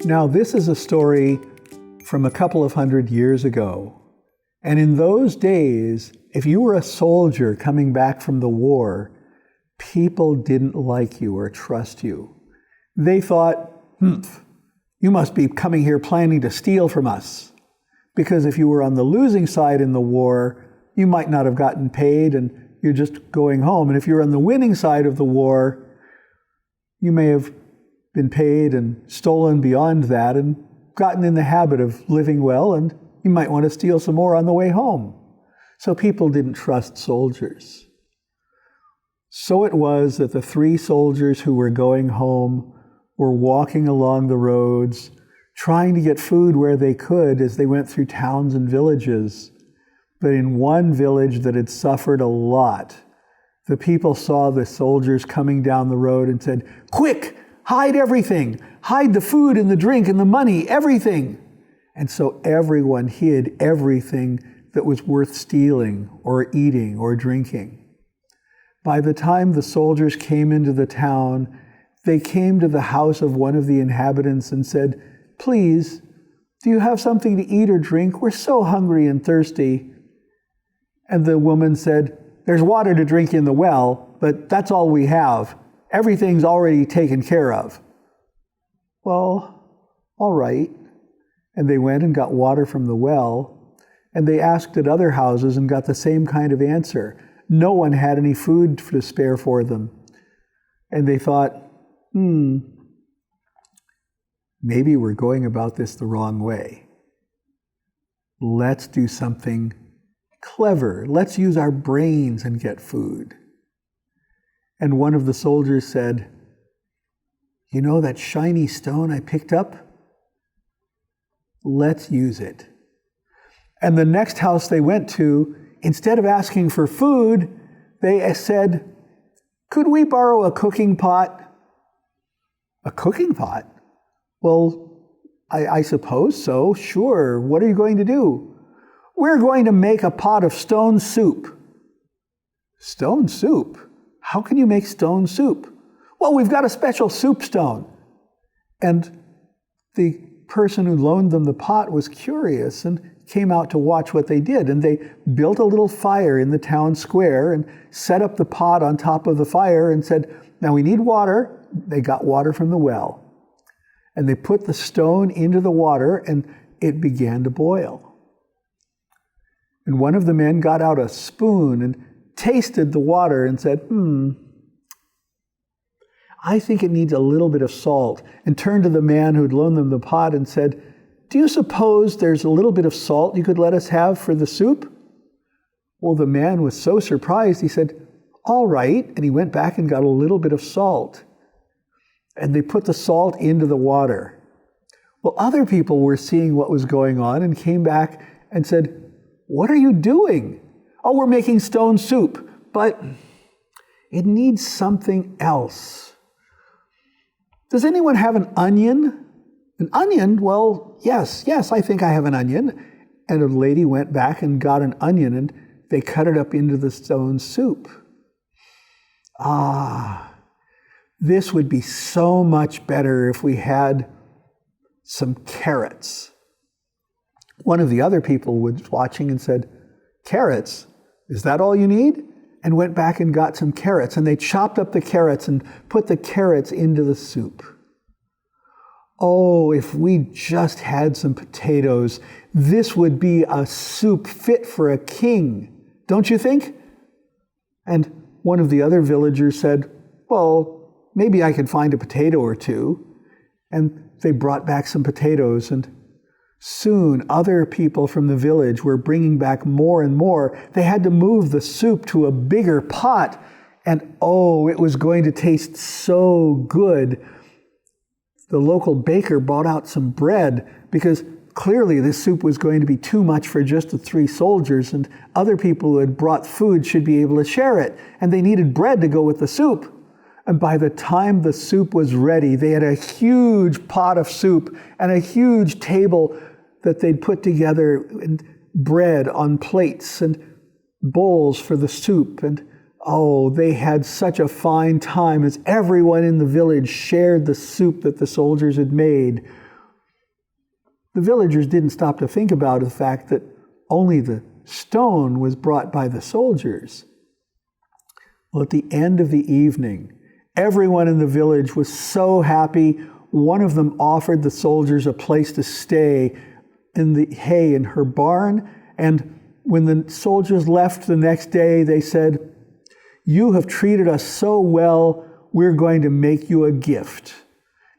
Now, this is a story from a couple of hundred years ago. And in those days, if you were a soldier coming back from the war, people didn't like you or trust you. They thought, you must be coming here planning to steal from us. Because if you were on the losing side in the war, you might not have gotten paid and you're just going home. And if you're on the winning side of the war, you may have been paid and stolen beyond that and gotten in the habit of living well, and you might want to steal some more on the way home. So people didn't trust soldiers. So it was that the 3 soldiers who were going home were walking along the roads, trying to get food where they could as they went through towns and villages. But in one village that had suffered a lot, the people saw the soldiers coming down the road and said, "Quick, hide everything. Hide the food and the drink and the money, everything." And so everyone hid everything that was worth stealing or eating or drinking. By the time the soldiers came into the town, they came to the house of one of the inhabitants and said, "Please, do you have something to eat or drink? We're so hungry and thirsty." And the woman said, "There's water to drink in the well, but that's all we have. Everything's already taken care of." "Well, all right." And they went and got water from the well, and they asked at other houses and got the same kind of answer. No one had any food to spare for them. And they thought, maybe we're going about this the wrong way. Let's do something clever. Let's use our brains and get food. And one of the soldiers said, "You know that shiny stone I picked up? Let's use it." And the next house they went to, instead of asking for food, they said, "Could we borrow a cooking pot?" "A cooking pot? Well, I suppose so, sure. What are you going to do?" "We're going to make a pot of stone soup." "Stone soup? How can you make stone soup?" "Well, we've got a special soup stone." And the person who loaned them the pot was curious and came out to watch what they did. And they built a little fire in the town square and set up the pot on top of the fire and said, "Now we need water." They got water from the well. And they put the stone into the water and it began to boil. And one of the men got out a spoon and tasted the water and said, "I think it needs a little bit of salt," and turned to the man who'd loaned them the pot and said, "Do you suppose there's a little bit of salt you could let us have for the soup?" Well, the man was so surprised, he said, "All right," and he went back and got a little bit of salt. And they put the salt into the water. Well, other people were seeing what was going on and came back and said, "What are you doing?" "Oh, we're making stone soup, but it needs something else." "Does anyone have an onion?" "An onion? Well, yes, I think I have an onion." And a lady went back and got an onion and they cut it up into the stone soup. This would be so much better if we had some carrots. One of the other people was watching and said, "Carrots? Is that all you need?" And went back and got some carrots. And they chopped up the carrots and put the carrots into the soup. Oh, if we just had some potatoes, this would be a soup fit for a king, don't you think? And one of the other villagers said, "Well, maybe I could find a potato or two." And they brought back some potatoes, and soon other people from the village were bringing back more and more. They had to move the soup to a bigger pot, and it was going to taste so good. The local baker brought out some bread because clearly this soup was going to be too much for just the 3 soldiers, and other people who had brought food should be able to share it, and they needed bread to go with the soup. And by the time the soup was ready, they had a huge pot of soup and a huge table that they'd put together, and bread on plates and bowls for the soup. And they had such a fine time as everyone in the village shared the soup that the soldiers had made. the villagers didn't stop to think about the fact that only the stone was brought by the soldiers. Well, at the end of the evening, everyone in the village was so happy. One of them offered the soldiers a place to stay in the hay in her barn. And when the soldiers left the next day, they said, "You have treated us so well, we're going to make you a gift.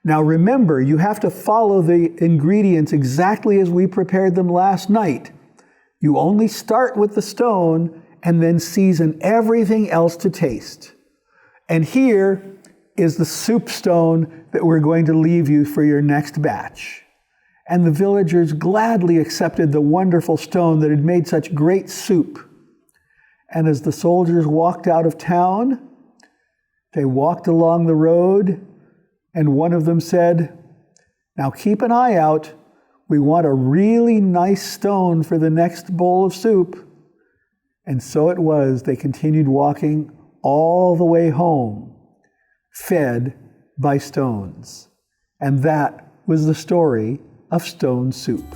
Now remember, you have to follow the ingredients exactly as we prepared them last night. You only start with the stone and then season everything else to taste. And here is the soup stone that we're going to leave you for your next batch." And the villagers gladly accepted the wonderful stone that had made such great soup. And as the soldiers walked out of town, they walked along the road, and one of them said, "Now keep an eye out. We want a really nice stone for the next bowl of soup." And so it was. They continued walking all the way home, fed by stones. And that was the story of stone soup.